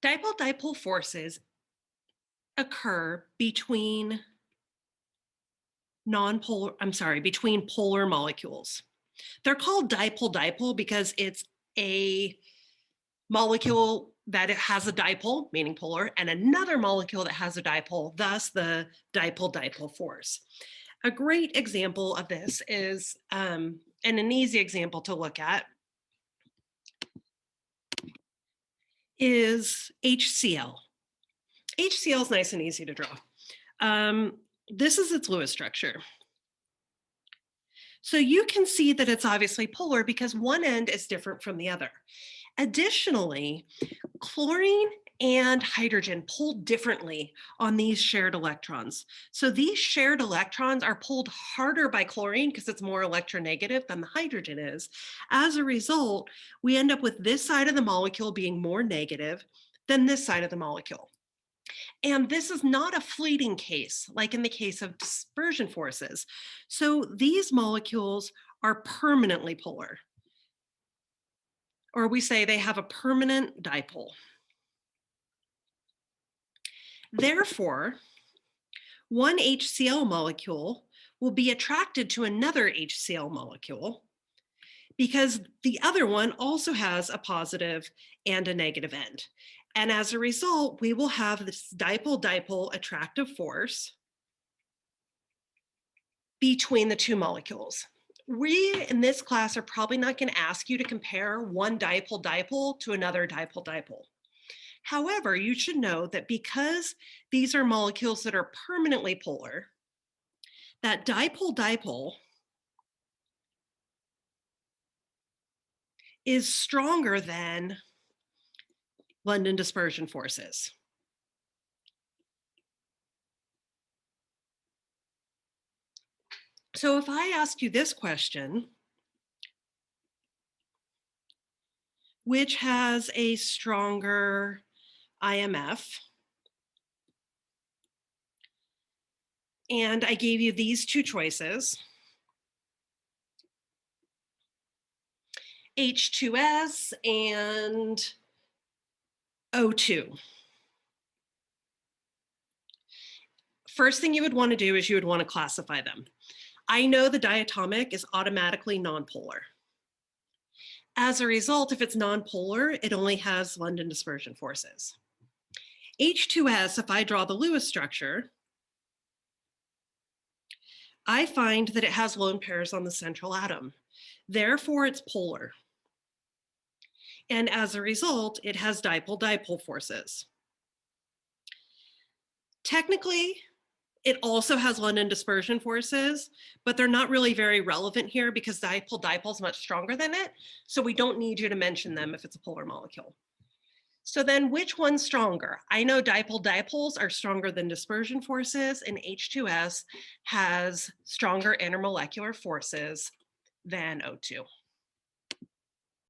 Dipole-dipole forces occur between between polar molecules. They're called dipole-dipole because it's a molecule that it has a dipole, meaning polar, and another molecule that has a dipole, thus the dipole-dipole force. A great example of this is, and an easy example to look at, is HCl. HCl is nice and easy to draw. This is its Lewis structure. So you can see that it's obviously polar because one end is different from the other. Additionally, chlorine and hydrogen pull differently on these shared electrons. So these shared electrons are pulled harder by chlorine because it's more electronegative than the hydrogen is. As a result, we end up with this side of the molecule being more negative than this side of the molecule. And this is not a fleeting case, like in the case of dispersion forces. So these molecules are permanently polar, or we say they have a permanent dipole. Therefore, one HCl molecule will be attracted to another HCl molecule because the other one also has a positive and a negative end. And as a result, we will have this dipole-dipole attractive force between the two molecules. We in this class are probably not going to ask you to compare one dipole-dipole to another dipole-dipole. However, you should know that because these are molecules that are permanently polar, that dipole-dipole is stronger than London dispersion forces. So if I ask you this question, which has a stronger IMF? And I gave you these two choices, H2S and O2. First thing you would want to do is you would want to classify them. I know the diatomic is automatically nonpolar. As a result, if it's nonpolar, it only has London dispersion forces. H2S, if I draw the Lewis structure, I find that it has lone pairs on the central atom. Therefore, it's polar. And as a result, it has dipole-dipole forces. Technically, it also has London dispersion forces, but they're not really very relevant here because dipole-dipole is much stronger than it. So we don't need you to mention them if it's a polar molecule. So then which one's stronger? I know dipole-dipoles are stronger than dispersion forces, and H2S has stronger intermolecular forces than O2.